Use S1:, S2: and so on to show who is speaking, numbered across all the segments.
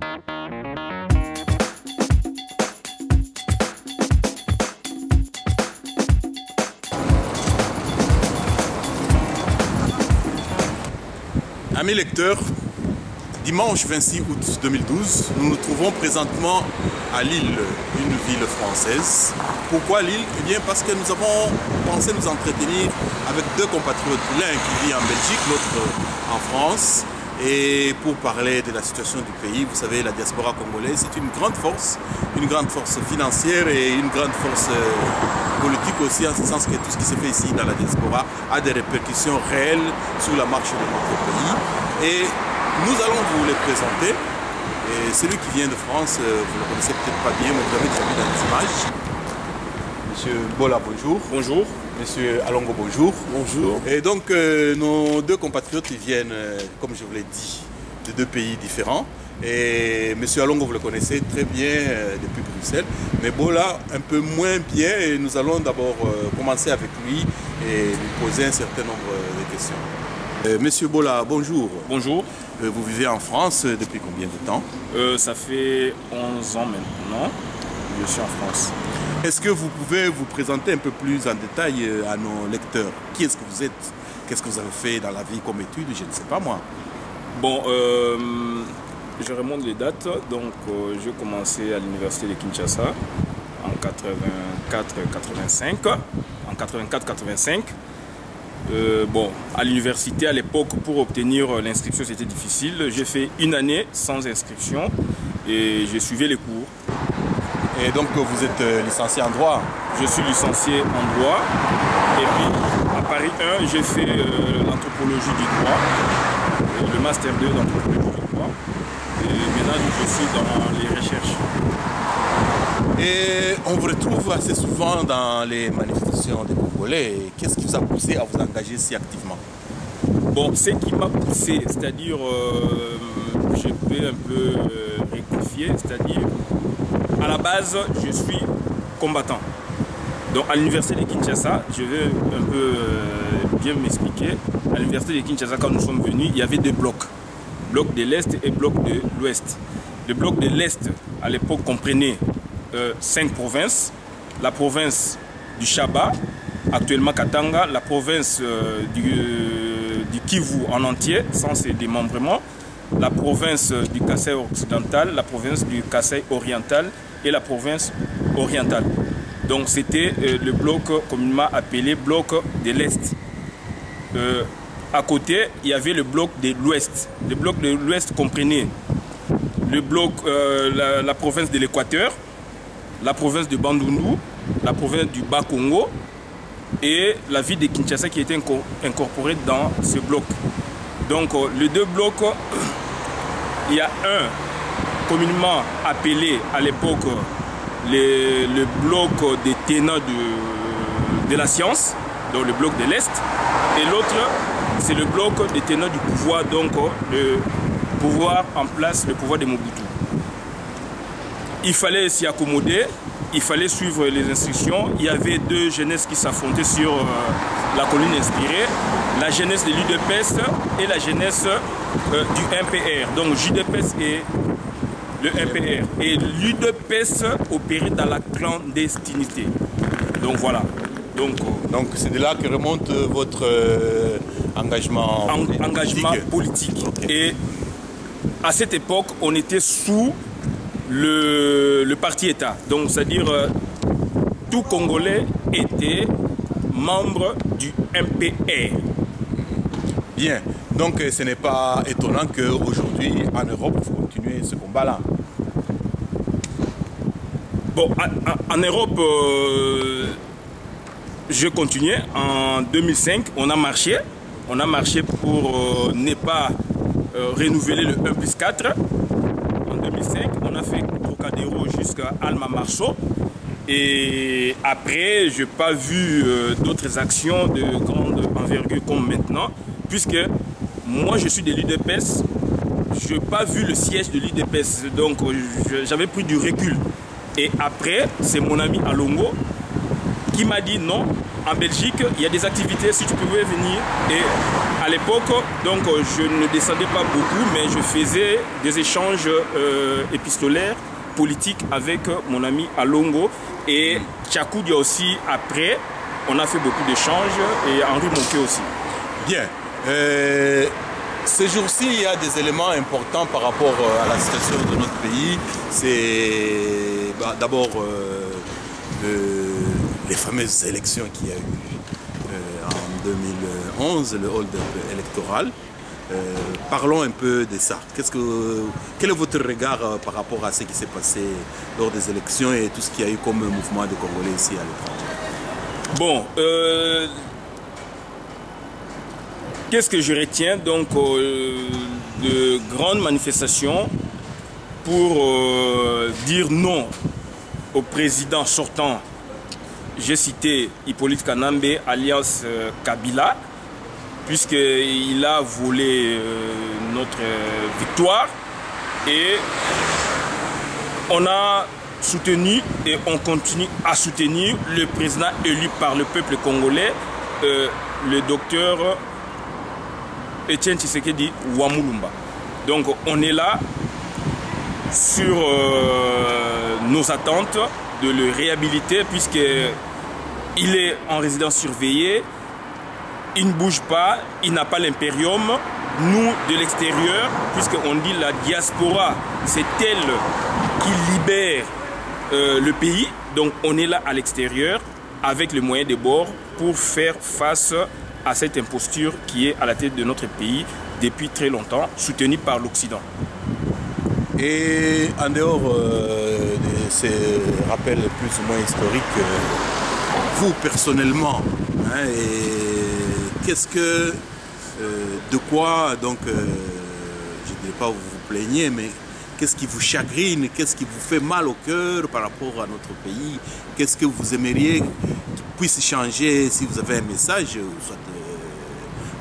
S1: Amis lecteurs, dimanche 26 août 2012, nous nous trouvons présentement à Lille, une ville française. Pourquoi Lille? Eh bien parce que nous avons pensé nous entretenir avec deux compatriotes, l'un qui vit en Belgique, l'autre en France. Et pour parler de la situation du pays, vous savez, la diaspora congolaise, c'est une grande force financière et une grande force politique aussi, en ce sens que tout ce qui se fait ici dans la diaspora a des répercussions réelles sur la marche de notre pays. Et nous allons vous les présenter. Et celui qui vient de France, vous ne le connaissez peut-être pas bien, mais vous avez déjà vu dans les images. Monsieur Bola, bonjour.
S2: Bonjour.
S1: Monsieur Alongo, bonjour.
S2: Bonjour.
S1: Et donc, nos deux compatriotes, ils viennent, comme je vous l'ai dit, de deux pays différents. Et Monsieur Alongo, vous le connaissez très bien depuis Bruxelles. Mais Bola, un peu moins bien. Et nous allons d'abord commencer avec lui et lui poser un certain nombre de questions. Monsieur Bola, bonjour.
S2: Bonjour.
S1: Vous vivez en France depuis combien de temps?
S2: Ça fait 11 ans maintenant. Je suis en France.
S1: Est-ce que vous pouvez vous présenter un peu plus en détail à nos lecteurs? Qui est-ce que vous êtes? Qu'est-ce que vous avez fait dans la vie comme étude? Je ne sais pas moi.
S2: Bon, je remonte les dates. Donc, j'ai commencé à l'université de Kinshasa en 84-85. En 84-85. Bon, à l'université à l'époque, pour obtenir l'inscription, c'était difficile. J'ai fait une année sans inscription et j'ai suivi les cours.
S1: Et donc vous êtes licencié en droit?
S2: Je suis licencié en droit. Et puis à Paris 1, j'ai fait l'anthropologie du droit, le master 2 d'anthropologie du droit. Et maintenant je suis dans les recherches.
S1: Et on vous retrouve assez souvent dans les manifestations des Congolais. Qu'est-ce qui vous a poussé à vous engager si activement?
S2: Bon, ce qui m'a poussé, c'est-à-dire, je peux un peu rectifier, c'est-à-dire, à la base, je suis combattant. Donc à l'université de Kinshasa, je vais un peu bien m'expliquer. À l'université de Kinshasa, quand nous sommes venus, il y avait deux blocs. Bloc de l'Est et bloc de l'Ouest. Le bloc de l'Est, à l'époque, comprenait 5 provinces. La province du Chaba, actuellement Katanga, la province du Kivu en entier, sans ses démembrements, la province du Kasaï occidental, la province du Kasaï oriental et la province orientale. Donc c'était le bloc communément appelé bloc de l'Est. À côté, il y avait le bloc de l'Ouest. Le bloc de l'Ouest comprenait le bloc, la province de l'Équateur, la province de Bandundu, la province du Bas-Congo et la ville de Kinshasa qui était incorporée dans ce bloc. Donc les deux blocs, il y a un communément appelé à l'époque le bloc des tenants de la science, donc le bloc de l'Est, et l'autre c'est le bloc des tenants du pouvoir, donc le pouvoir en place, le pouvoir de Mobutu. Il fallait s'y accommoder, il fallait suivre les instructions. Il y avait deux jeunesses qui s'affrontaient sur la colline inspirée, la jeunesse de l'UDPS et la jeunesse du MPR, donc JDPS et le MPR. Et l'UDPS opérait dans la clandestinité. Donc voilà. Donc
S1: c'est de là que remonte votre engagement
S2: politique.
S1: Okay.
S2: Et à cette époque, on était sous le parti-État. Donc c'est-à-dire tout Congolais était membre du MPR.
S1: Bien. Donc ce n'est pas étonnant qu'aujourd'hui, en Europe, vous continuez ce combat-là.
S2: Bon, en Europe, je continuais. En 2005, on a marché. On a marché pour ne pas renouveler le 1+4. En 2005, on a fait Trocadéro jusqu'à Alma Marceau. Et après, je n'ai pas vu d'autres actions de grande envergure comme maintenant, puisque moi, je suis de l'UDPS. Je n'ai pas vu le siège de l'UDPS, donc j'avais pris du recul. Et après, c'est mon ami Alongo qui m'a dit non, en Belgique, il y a des activités, si tu pouvais venir. Et à l'époque, donc, je ne descendais pas beaucoup, mais je faisais des échanges épistolaires, politiques avec mon ami Alongo. Et Tchakoudia aussi, après, on a fait beaucoup d'échanges, et Henri Monquet aussi.
S1: Bien. Ces jours-ci, il y a des éléments importants par rapport à la situation de notre pays. C'est d'abord les fameuses élections qu'il y a eu en 2011, le hold-up électoral. Parlons un peu de ça. Quel est votre regard par rapport à ce qui s'est passé lors des élections et tout ce qu'il y a eu comme mouvement de Congolais ici à l'étranger?
S2: Bon, qu'est-ce que je retiens donc de grandes manifestations pour dire non au président sortant. J'ai cité Hippolyte Kanambe, alias Kabila, puisqu'il a volé notre victoire et on a soutenu et on continue à soutenir le président élu par le peuple congolais, le docteur Etienne Tshisekedi Wamulumba. Donc on est là sur nos attentes de le réhabiliter puisqu'il est en résidence surveillée, il ne bouge pas, il n'a pas l'impérium. Nous, de l'extérieur, puisqu'on dit la diaspora, c'est elle qui libère le pays. Donc on est là à l'extérieur avec les moyens de bord pour faire face à cette imposture qui est à la tête de notre pays depuis très longtemps, soutenue par l'Occident.
S1: Et en dehors de ces rappels plus ou moins historiques, vous personnellement, qu'est-ce que, de quoi, donc, je ne dirais pas vous vous plaignez, mais qu'est-ce qui vous chagrine, qu'est-ce qui vous fait mal au cœur par rapport à notre pays? Qu'est-ce que vous aimeriez qu'il puisse changer si vous avez un message, soit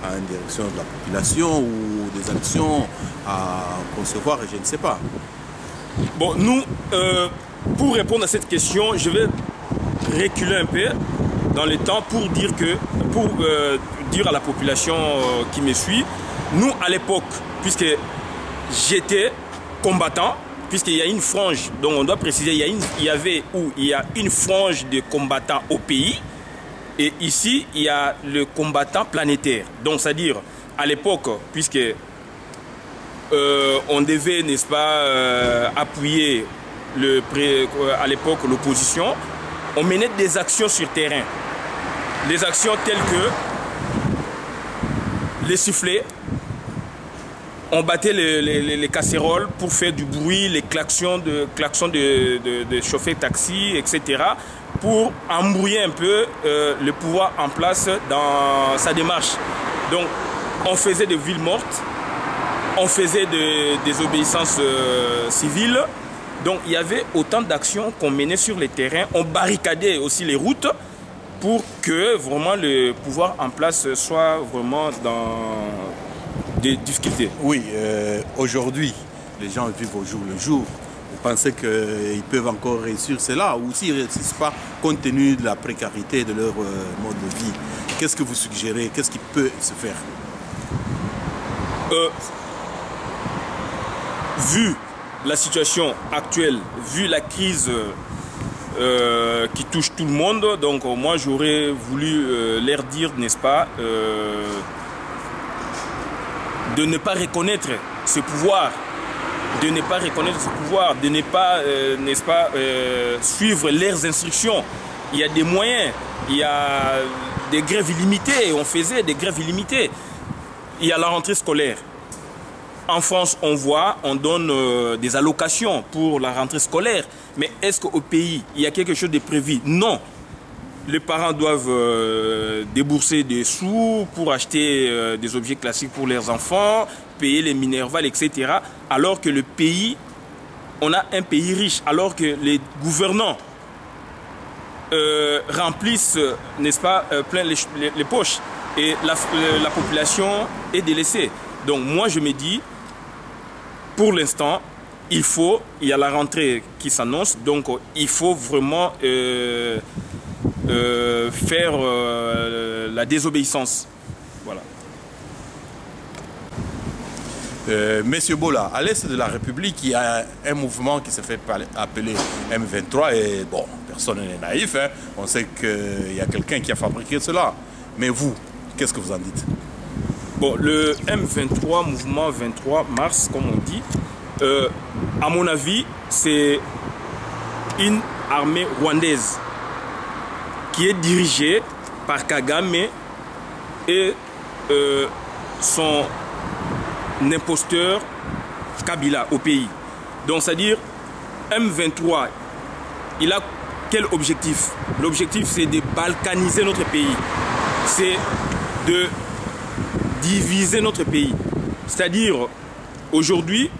S1: en direction de la population ou des actions à concevoir, je ne sais pas.
S2: Bon, nous, pour répondre à cette question, je vais reculer un peu dans le temps pour dire dire à la population qui me suit, nous à l'époque, puisque j'étais combattant, puisqu'il y a une frange, donc on doit préciser, il y a une frange de combattants au pays, et ici il y a le combattant planétaire. Donc c'est-à-dire à l'époque, puisque on devait, n'est-ce pas, appuyer à l'époque l'opposition, on menait des actions sur terrain. Des actions telles que les sifflets, on battait les casséroles pour faire du bruit, les klaxons de chauffeurs taxi, etc. pour embrouiller un peu le pouvoir en place dans sa démarche. Donc on faisait des villes mortes, on faisait des obéissances civiles. Donc il y avait autant d'actions qu'on menait sur les terrains. On barricadait aussi les routes pour que vraiment le pouvoir en place soit vraiment dans des difficultés.
S1: Oui, aujourd'hui, les gens vivent au jour le jour. Vous pensez qu'ils peuvent encore réussir cela ou s'ils ne réussissent pas compte tenu de la précarité de leur mode de vie? Qu'est-ce que vous suggérez? Qu'est-ce qui peut se faire?
S2: Vu la situation actuelle, vu la crise qui touche tout le monde, donc moi j'aurais voulu leur dire, n'est-ce pas, de ne pas reconnaître ce pouvoir, de ne pas reconnaître ce pouvoir, de ne pas, n'est-ce pas, suivre leurs instructions. Il y a des moyens, il y a des grèves illimitées, on faisait des grèves illimitées. Il y a la rentrée scolaire. En France, on voit, on donne des allocations pour la rentrée scolaire. Mais est-ce qu'au pays, il y a quelque chose de prévu? Non. Les parents doivent débourser des sous pour acheter des objets classiques pour leurs enfants, payer les minervales, etc. Alors que le pays, on a un pays riche, alors que les gouvernants remplissent, n'est-ce pas, plein les poches. Et la population est délaissée. Donc moi je me dis, pour l'instant, il y a la rentrée qui s'annonce, donc il faut vraiment faire la désobéissance. Voilà.
S1: Monsieur Bola, à l'est de la République, il y a un mouvement qui se fait appeler M23 et bon, personne n'est naïf, hein. On sait qu'il y a quelqu'un qui a fabriqué cela. Mais vous, qu'est-ce que vous en dites?
S2: Bon, le M23, mouvement 23 mars, comme on dit, à mon avis, c'est une armée rwandaise qui est dirigée par Kagame et son imposteur Kabila au pays. Donc, c'est-à-dire, M23, il a quel objectif? L'objectif, c'est de balkaniser notre pays. C'est de diviser notre pays. C'est-à-dire, aujourd'hui,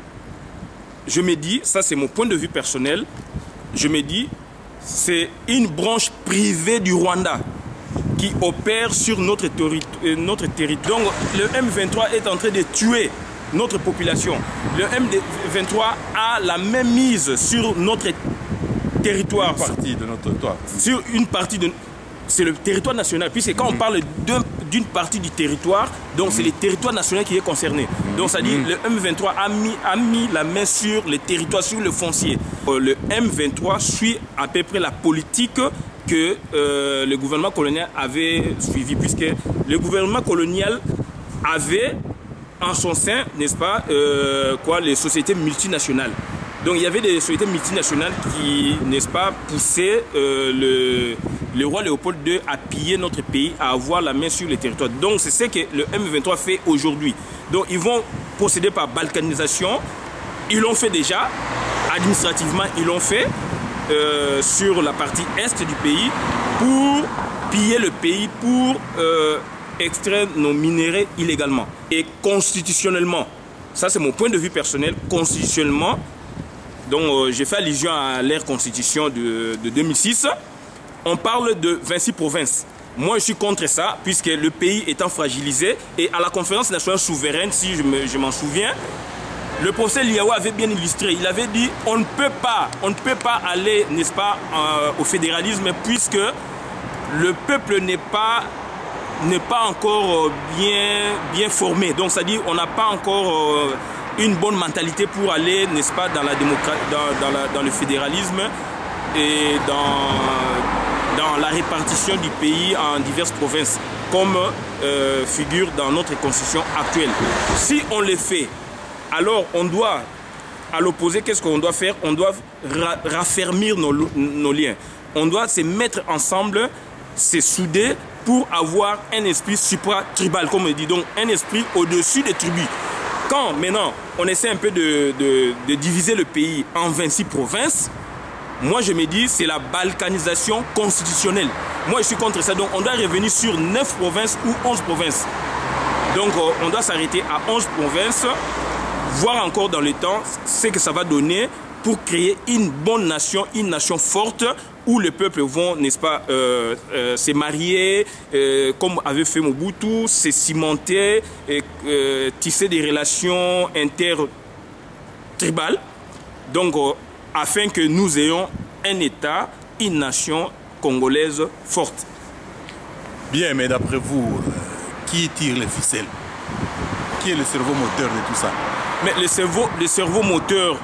S2: je me dis, ça c'est mon point de vue personnel, je me dis, c'est une branche privée du Rwanda qui opère sur notre territoire. Donc, le M23 est en train de tuer notre population. Le M23 a la même mise sur notre territoire.
S1: Une partie de notre territoire.
S2: Sur une partie de... C'est le territoire national, puisque quand on parle d'une partie du territoire, donc c'est le territoire national qui est concerné. Donc ça dit le M23 a mis la main sur le territoire, sur le foncier. Le M23 suit à peu près la politique que le gouvernement colonial avait suivi, puisque le gouvernement colonial avait en son sein, n'est-ce pas, les sociétés multinationales. Donc il y avait des sociétés multinationales qui, n'est-ce pas, poussaient le roi Léopold II à piller notre pays, à avoir la main sur le territoire. Donc c'est ce que le M23 fait aujourd'hui. Donc ils vont procéder par balkanisation. Ils l'ont fait déjà, administrativement ils l'ont fait sur la partie est du pays pour piller le pays, pour extraire nos minéraux illégalement. Et constitutionnellement, ça c'est mon point de vue personnel, constitutionnellement, donc j'ai fait allusion à l'ère constitution de 2006, on parle de 26 provinces. Moi je suis contre ça, puisque le pays étant fragilisé, et à la conférence nationale souveraine, si je m'en souviens, le professeur Liawa avait bien illustré, il avait dit on ne peut pas aller, n'est-ce pas, au fédéralisme, puisque le peuple n'est pas encore bien formé. Donc ça dit on n'a pas encore une bonne mentalité pour aller, n'est-ce pas, dans la démocratie, dans le fédéralisme et dans la répartition du pays en diverses provinces, comme figure dans notre constitution actuelle. Si on le fait, alors on doit, à l'opposé, qu'est-ce qu'on doit faire? On doit raffermir nos liens. On doit se mettre ensemble, se souder pour avoir un esprit supra-tribal, comme on dit, donc un esprit au-dessus des tribus. Quand maintenant on essaie un peu de diviser le pays en 26 provinces, moi je me dis c'est la balkanisation constitutionnelle. Moi je suis contre ça, donc on doit revenir sur 9 provinces ou 11 provinces. Donc on doit s'arrêter à 11 provinces, voir encore dans le temps ce que ça va donner pour créer une bonne nation, une nation forte, où les peuples vont, n'est-ce pas, se marier, comme avait fait Mobutu, se cimenter, tisser des relations intertribales, donc afin que nous ayons un État, une nation congolaise forte.
S1: Bien, mais d'après vous, qui tire les ficelles? Qui est le cerveau moteur de tout ça?
S2: Mais le cerveau moteur,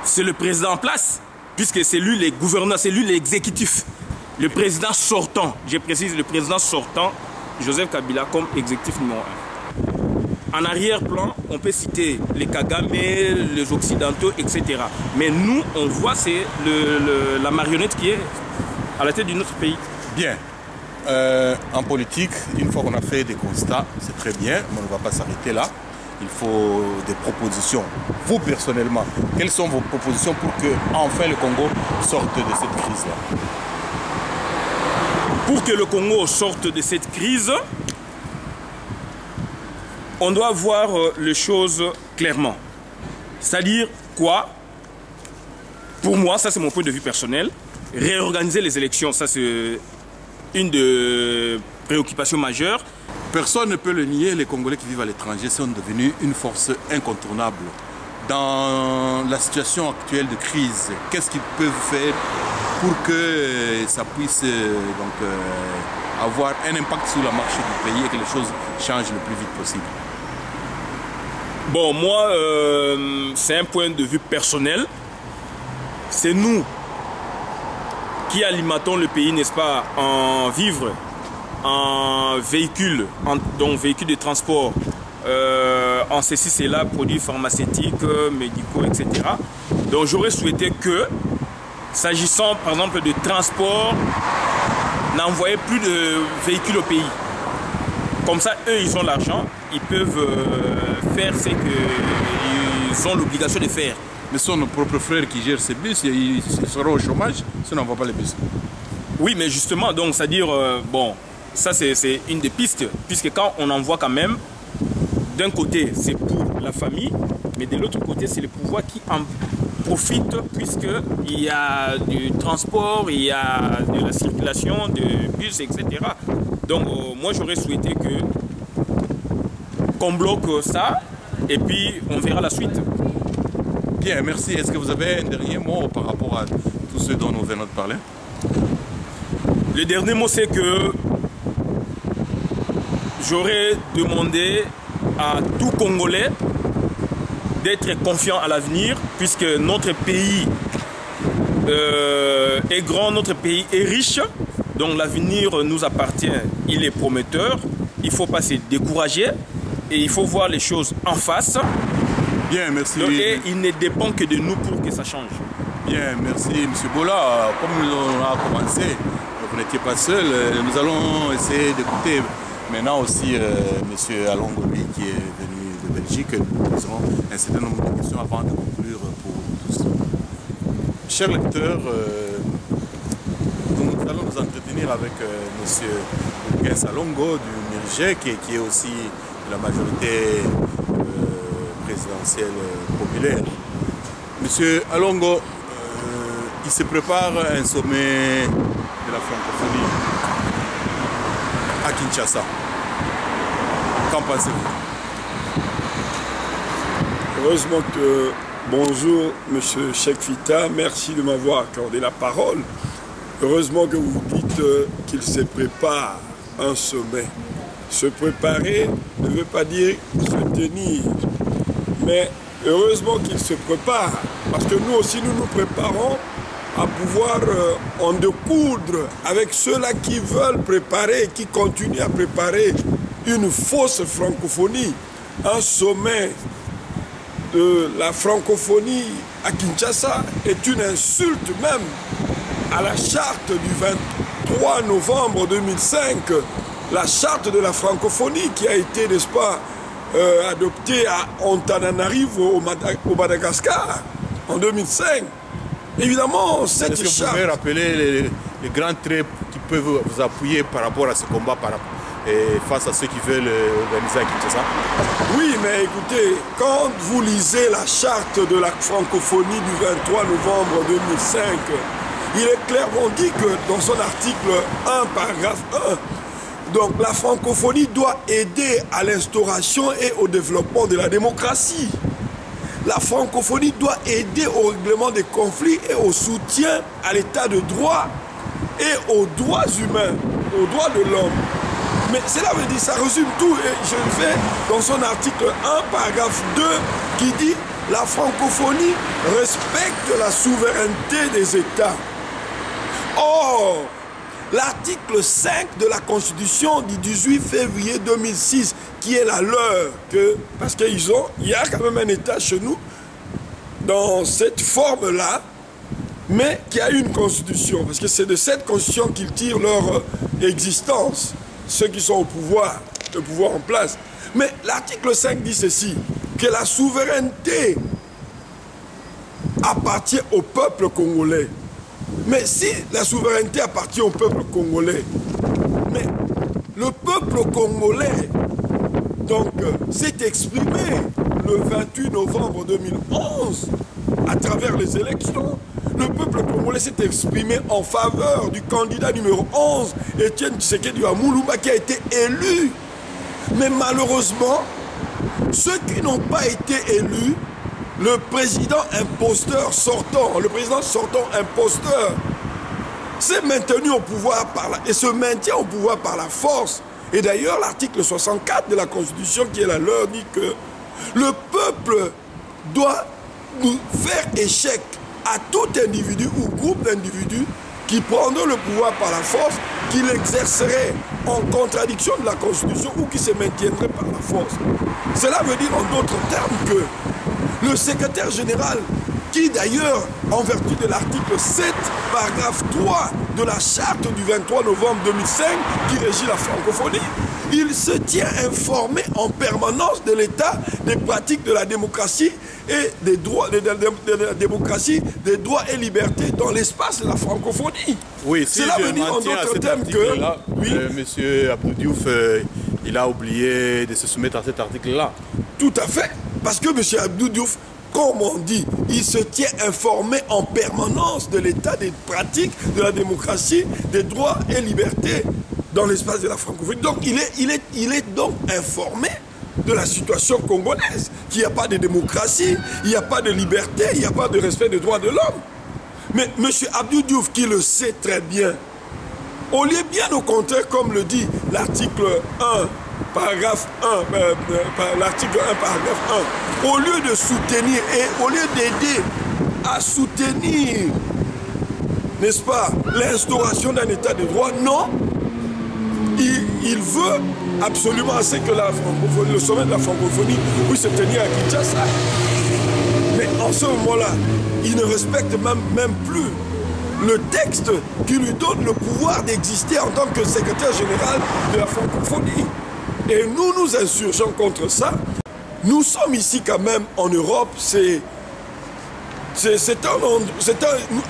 S2: c'est le président en place, puisque c'est lui le gouverneur, c'est lui l'exécutif. Le président sortant, je précise, le président sortant, Joseph Kabila, comme exécutif numéro 1. En arrière-plan, on peut citer les Kagame, les Occidentaux, etc. Mais nous, on voit, c'est la marionnette qui est à la tête de notre pays.
S1: Bien. En politique, une fois qu'on a fait des constats, c'est très bien, mais on ne va pas s'arrêter là. Il faut des propositions. Vous, personnellement, quelles sont vos propositions pour que enfin le Congo sorte de cette crise-là?
S2: Pour que le Congo sorte de cette crise, on doit voir les choses clairement. C'est-à-dire quoi? Pour moi, ça c'est mon point de vue personnel, réorganiser les élections, ça c'est une des préoccupations majeures.
S1: Personne ne peut le nier, les Congolais qui vivent à l'étranger sont devenus une force incontournable. Dans la situation actuelle de crise, qu'est-ce qu'ils peuvent faire pour que ça puisse avoir un impact sur la marche du pays et que les choses changent le plus vite possible?
S2: Bon, moi, c'est un point de vue personnel. C'est nous qui alimentons le pays, n'est-ce pas, en vivres, en véhicules, donc véhicules de transport, en ceci, cela, produits pharmaceutiques, médicaux, etc. Donc j'aurais souhaité que, s'agissant par exemple de transport, n'envoyer plus de véhicules au pays. Comme ça, eux, ils ont l'argent, ils peuvent faire ce qu'ils ont l'obligation de faire.
S1: Mais ce sont nos propres frères qui gèrent ces bus, ils seront au chômage si on n'envoie pas les bus.
S2: Oui, mais justement, donc, c'est-à-dire, bon, ça c'est une des pistes, puisque quand on envoie quand même, d'un côté, c'est pour la famille, mais de l'autre côté, c'est le pouvoir qui en profite, puisqu'il y a du transport, il y a de la circulation de bus, etc. Donc, moi, j'aurais souhaité qu'on bloque ça, et puis on verra la suite.
S1: Bien, merci. Est-ce que vous avez un dernier mot par rapport à tout ce dont nous venons de parler?
S2: Le dernier mot, c'est que j'aurais demandé à tout Congolais d'être confiant à l'avenir, puisque notre pays est grand, notre pays est riche, donc l'avenir nous appartient, il est prometteur, il ne faut pas se décourager et il faut voir les choses en face.
S1: Bien, merci.
S2: Donc, et il ne dépend que de nous pour que ça change.
S1: Bien, merci M. Bola. Comme on a commencé, vous n'étiez pas seul, nous allons essayer d'écouter maintenant aussi M. Alongo, lui, qui est venu de Belgique. Nous poserons un certain nombre de questions avant de conclure pour tous. Chers lecteurs, nous allons nous entretenir avec M. Guess Alongo du Mirgec, qui est aussi de la majorité présidentielle populaire. Monsieur Alongo, il se prépare un sommet de la francophonie à Kinshasa. Qu'en pensez-vous?
S3: Heureusement que... Bonjour, monsieur Cheikh Fita, merci de m'avoir accordé la parole. Heureusement que vous dites qu'il se prépare un sommet. Se préparer ne veut pas dire se tenir. Mais heureusement qu'il se prépare, parce que nous aussi nous nous préparons à pouvoir en découdre avec ceux-là qui veulent préparer, qui continuent à préparer une fausse francophonie, un sommet de la francophonie à Kinshasa est une insulte même à la charte du 23 novembre 2005, la charte de la francophonie qui a été, n'est-ce pas, adopté à Antananarivo au Madagascar en 2005. Évidemment, cette charte...
S1: Est-ce que vous pouvez rappeler les grands traits qui peuvent vous appuyer par rapport à ce combat face à ceux qui veulent organiser à Kinshasa?
S3: Oui, mais écoutez, quand vous lisez la charte de la francophonie du 23 novembre 2005, il est clairement dit que dans son article 1, paragraphe 1, donc la francophonie doit aider à l'instauration et au développement de la démocratie. La francophonie doit aider au règlement des conflits et au soutien à l'état de droit et aux droits humains, aux droits de l'homme. Mais cela veut dire, ça résume tout. Et je le fais dans son article 1, paragraphe 2, qui dit « La francophonie respecte la souveraineté des États ». Or, l'article 5 de la Constitution du 18 février 2006, qui est la leur, parce qu'il y a quand même un État chez nous, dans cette forme-là, mais qui a une Constitution, parce que c'est de cette Constitution qu'ils tirent leur existence, ceux qui sont au pouvoir, le pouvoir en place. Mais l'article 5 dit ceci, que la souveraineté appartient au peuple congolais. Mais si la souveraineté appartient au peuple congolais, mais le peuple congolais donc s'est exprimé le 28 novembre 2011 à travers les élections. Le peuple congolais s'est exprimé en faveur du candidat numéro 11, Étienne Tshisekedi Moulumba, qui a été élu. Mais malheureusement, ceux qui n'ont pas été élus, le président imposteur sortant, le président sortant imposteur, s'est maintenu au pouvoir et se maintient au pouvoir par la force. Et d'ailleurs, l'article 64 de la Constitution qui est la leur dit que le peuple doit nous faire échec à tout individu ou groupe d'individus qui prendront le pouvoir par la force, qui l'exercerait en contradiction de la Constitution ou qui se maintiendrait par la force. Cela veut dire en d'autres termes que le secrétaire général, qui d'ailleurs, en vertu de l'article 7, paragraphe 3 de la charte du 23 novembre 2005, qui régit la francophonie, il se tient informé en permanence de l'état des pratiques de la démocratie et des droits, de la démocratie, des droits et libertés dans l'espace de la francophonie.
S1: Oui, si
S3: cela veut dire en d'autres termes que...
S1: Oui. Monsieur Abdou Diouf, il a oublié de se soumettre à cet article-là.
S3: Tout à fait, parce que monsieur Abdou Diouf, comme on dit, il se tient informé en permanence de l'état des pratiques de la démocratie, des droits et libertés dans l'espace de la francophonie. Donc il est donc informé de la situation congolaise, qu'il n'y a pas de démocratie, il n'y a pas de liberté, il n'y a pas de respect des droits de l'homme. Mais M. Abdou Diouf, qui le sait très bien, au lieu bien au contraire, comme le dit l'article 1, paragraphe 1, l'article 1, paragraphe 1, au lieu de soutenir et au lieu d'aider à soutenir, n'est-ce pas, l'instauration d'un état de droit, non, il veut absolument que le sommet de la francophonie puisse se tenir à Kinshasa. Mais en ce moment-là, il ne respecte même plus le texte qui lui donne le pouvoir d'exister en tant que secrétaire général de la francophonie. Et nous nous insurgeons contre ça. Nous sommes ici quand même en Europe.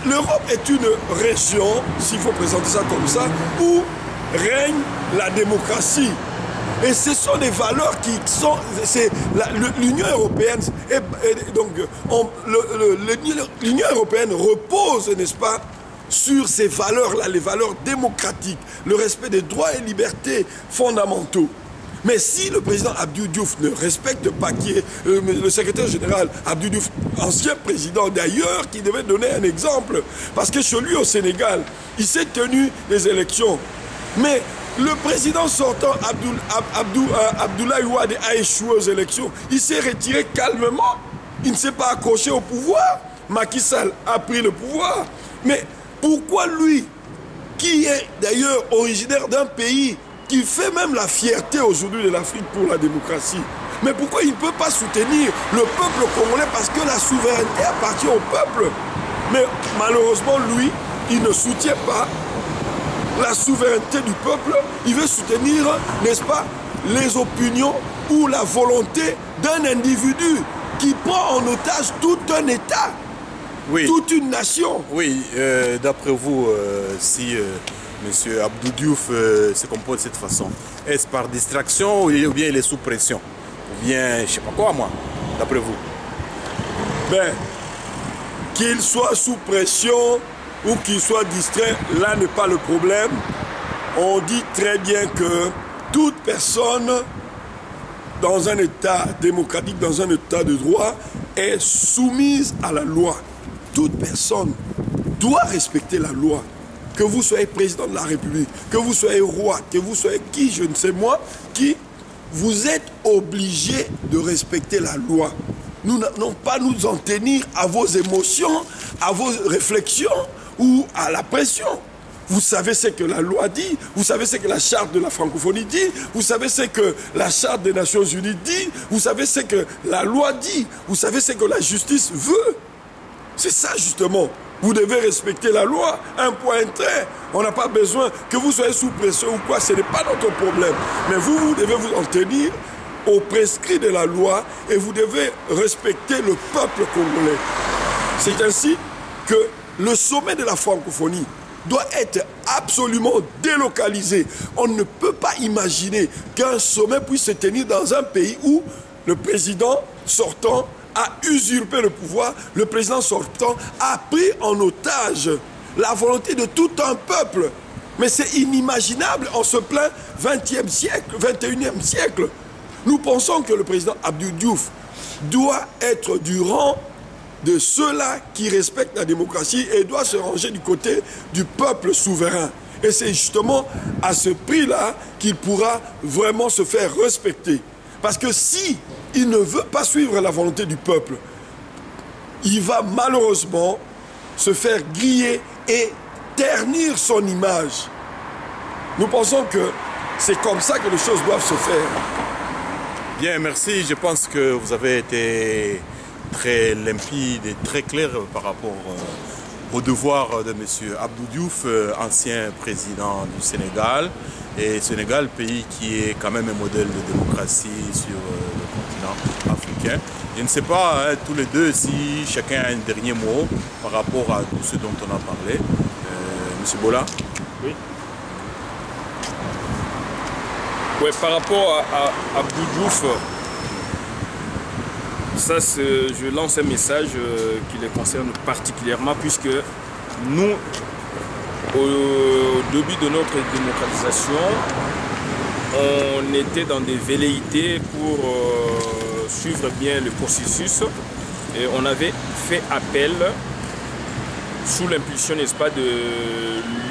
S3: L'Europe est une région, s'il faut présenter ça comme ça, où règne la démocratie. Et ce sont des valeurs qui sont... L'Union européenne... L'Union européenne repose, n'est-ce pas, sur ces valeurs-là, les valeurs démocratiques, le respect des droits et libertés fondamentaux. Mais si le président Abdou Diouf ne respecte pas, qui est le secrétaire général Abdou Diouf, ancien président d'ailleurs, qui devait donner un exemple, parce que chez lui au Sénégal, il s'est tenu des élections. Mais le président sortant, Abdoulaye Wade, a échoué aux élections. Il s'est retiré calmement. Il ne s'est pas accroché au pouvoir. Macky Sall a pris le pouvoir. Mais pourquoi lui, qui est d'ailleurs originaire d'un pays qui fait même la fierté aujourd'hui de l'Afrique pour la démocratie, mais pourquoi il ne peut pas soutenir le peuple congolais parce que la souveraineté appartient au peuple? Mais malheureusement, lui, il ne soutient pas la souveraineté du peuple, il veut soutenir, n'est-ce pas, les opinions ou la volonté d'un individu qui prend en otage tout un État, oui, toute une nation.
S1: Oui, d'après vous, si M. Abdou Diouf se comporte de cette façon, est-ce par distraction ou bien il est sous pression? Ou bien, je ne sais pas quoi, moi, d'après vous?
S3: Ben, qu'il soit sous pression ou qu'il soit distrait, là n'est pas le problème. On dit très bien que toute personne dans un État démocratique, dans un État de droit, est soumise à la loi. Toute personne doit respecter la loi. Que vous soyez président de la République, que vous soyez roi, que vous soyez qui, je ne sais moi, qui, vous êtes obligé de respecter la loi. Nous n'allons pas nous en tenir à vos émotions, à vos réflexions, ou à la pression. Vous savez ce que la loi dit, vous savez ce que la charte de la francophonie dit, vous savez ce que la charte des Nations Unies dit, vous savez ce que la loi dit, vous savez ce que la justice veut. C'est ça justement. Vous devez respecter la loi, un point, un trait. On n'a pas besoin que vous soyez sous pression ou quoi, ce n'est pas notre problème. Mais vous devez vous en tenir au prescrit de la loi et vous devez respecter le peuple congolais. C'est ainsi que le sommet de la francophonie doit être absolument délocalisé. On ne peut pas imaginer qu'un sommet puisse se tenir dans un pays où le président sortant a usurpé le pouvoir, le président sortant a pris en otage la volonté de tout un peuple. Mais c'est inimaginable en ce plein 20e siècle, 21e siècle. Nous pensons que le président Abdou Diouf doit être du rang de ceux-là qui respectent la démocratie et doit se ranger du côté du peuple souverain. Et c'est justement à ce prix-là qu'il pourra vraiment se faire respecter. Parce que si il ne veut pas suivre la volonté du peuple, il va malheureusement se faire griller et ternir son image. Nous pensons que c'est comme ça que les choses doivent se faire.
S1: Bien, merci. Je pense que vous avez été très limpide et très clair par rapport au devoir de M. Abdou Diouf, ancien président du Sénégal. Et Sénégal, pays qui est quand même un modèle de démocratie sur le continent africain. Je ne sais pas, hein, tous les deux, si chacun a un dernier mot par rapport à tout ce dont on a parlé. M. Bola?
S2: Oui. Ouais, par rapport à Abdou Diouf, ça, je lance un message qui les concerne particulièrement, puisque nous, au début de notre démocratisation, on était dans des velléités pour suivre bien le processus et on avait fait appel, sous l'impulsion, n'est-ce pas, de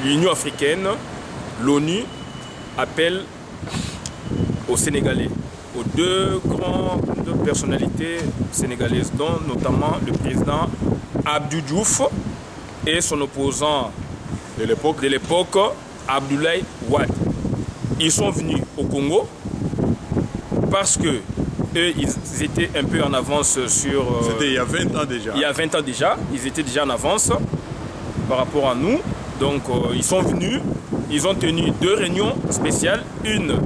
S2: l'Union africaine, l'ONU appelle aux Sénégalais, aux deux grandes personnalités sénégalaises, dont notamment le président Abdou Diouf et son opposant de l'époque, Abdoulaye Wade. Ils sont venus au Congo parce que eux, ils étaient un peu en avance sur...
S1: C'était il y a 20 ans déjà.
S2: Il y a 20 ans déjà, ils étaient déjà en avance par rapport à nous. Donc ils sont venus, ils ont tenu 2 réunions spéciales, une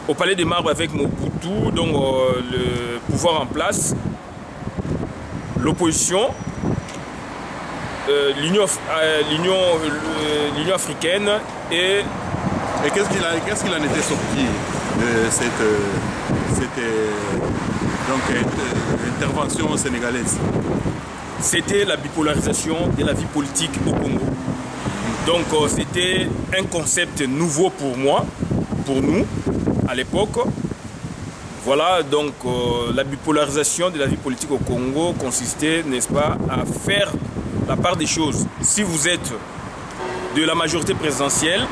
S2: au Palais des Marbres avec Mobutu, donc le pouvoir en place, l'opposition, l'Union africaine et...
S1: Et qu'est-ce qu'il en était sorti de cette intervention sénégalaise?
S2: C'était la bipolarisation de la vie politique au Congo. Donc c'était un concept nouveau pour moi, pour nous, à l'époque. Voilà, donc la bipolarisation de la vie politique au Congo consistait, n'est-ce pas, à faire la part des choses. Si vous êtes de la majorité présidentielle,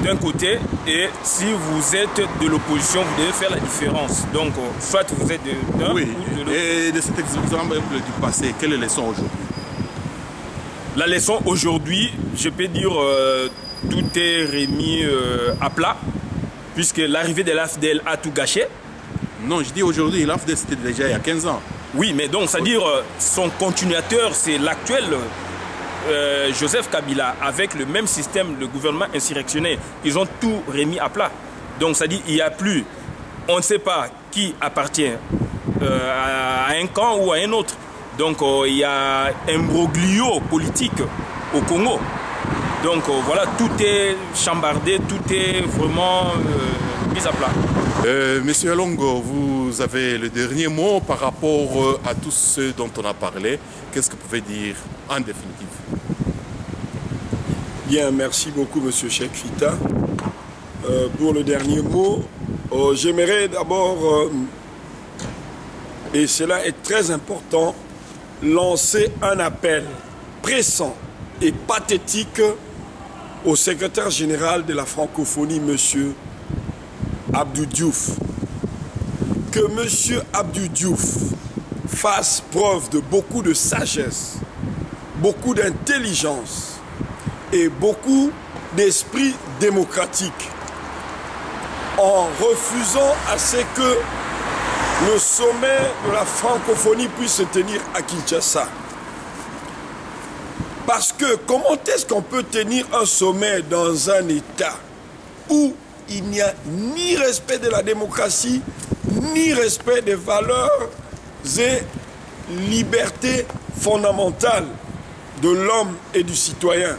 S2: d'un côté, et si vous êtes de l'opposition, vous devez faire la différence. Donc, soit vous êtes d'un
S1: oui.
S2: ou de l'autre.
S1: Et de cet exemple du passé, quelle est la leçon aujourd'hui?
S2: La leçon aujourd'hui, je peux dire, tout est remis à plat, puisque l'arrivée de l'AFDEL a tout gâché.
S1: Non, je dis aujourd'hui, l'AFDEL c'était déjà il y a 15 ans.
S2: Oui, mais donc, c'est-à-dire, son continuateur, c'est l'actuel Joseph Kabila, avec le même système de gouvernement insurrectionnaire. Ils ont tout remis à plat. Donc, c'est-à-dire, il n'y a plus, on ne sait pas qui appartient à un camp ou à un autre. Donc, il y a un imbroglio politique au Congo. Donc, voilà, tout est chambardé, tout est vraiment mis à plat.
S1: Monsieur Alongo, vous avez le dernier mot par rapport à tout ce dont on a parlé. Qu'est-ce que vous pouvez dire en définitive?
S3: Bien, merci beaucoup, monsieur Cheikh Fita. Pour le dernier mot, j'aimerais d'abord, et cela est très important, lancer un appel pressant et pathétique au secrétaire général de la francophonie, monsieur Abdou Diouf. Que monsieur Abdou Diouf fasse preuve de beaucoup de sagesse, beaucoup d'intelligence et beaucoup d'esprit démocratique en refusant à ce que le sommet de la francophonie puisse se tenir à Kinshasa. Parce que comment est-ce qu'on peut tenir un sommet dans un État où il n'y a ni respect de la démocratie, ni respect des valeurs et libertés fondamentales de l'homme et du citoyen?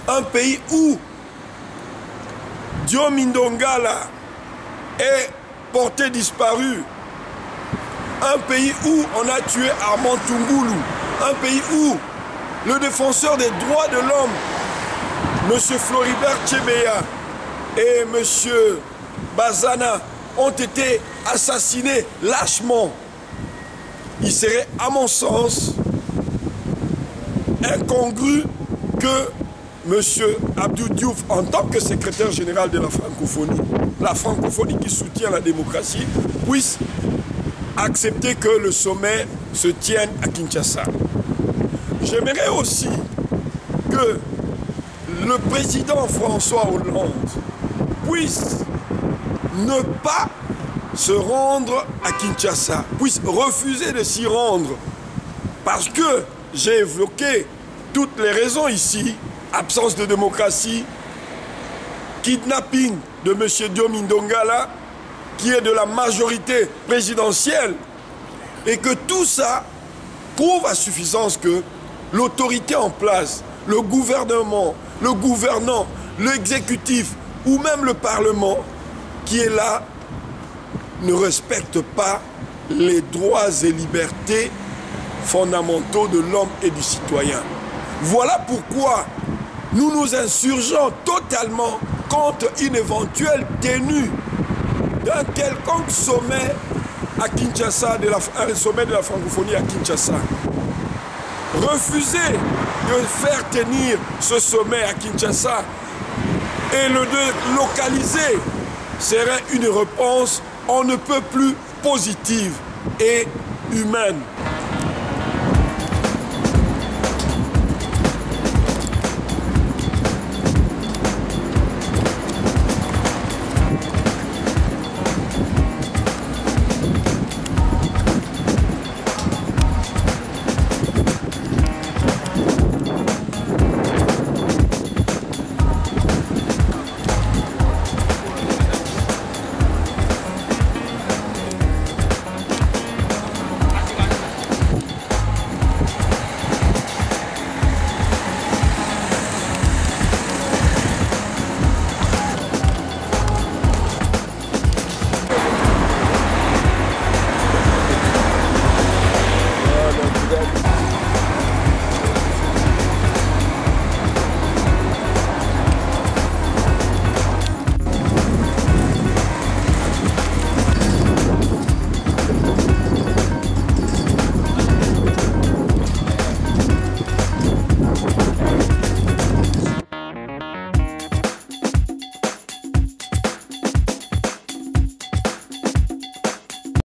S3: Un pays où Diomindo Ngala est porté disparu. Un pays où on a tué Armand Tungoulou. Un pays où le défenseur des droits de l'homme, M. Floribert Chebeya et M. Bazana, ont été assassinés lâchement. il serait, à mon sens, incongru que M. Abdou Diouf, en tant que secrétaire général de la francophonie qui soutient la démocratie, puisse accepter que le sommet se tienne à Kinshasa. J'aimerais aussi que le président François Hollande puisse ne pas se rendre à Kinshasa, puisse refuser de s'y rendre, parce que j'ai évoqué toutes les raisons ici, absence de démocratie, kidnapping de M. Diomi Ndongala, qui est de la majorité présidentielle, et que tout ça prouve à suffisance que l'autorité en place, le gouvernement, le gouvernant, l'exécutif ou même le Parlement qui est là ne respecte pas les droits et libertés fondamentaux de l'homme et du citoyen. Voilà pourquoi nous nous insurgeons totalement contre une éventuelle tenue d'un quelconque sommet à Kinshasa, un sommet de la francophonie à Kinshasa. Refuser de faire tenir ce sommet à Kinshasa et le délocaliser serait une réponse on ne peut plus positive et humaine.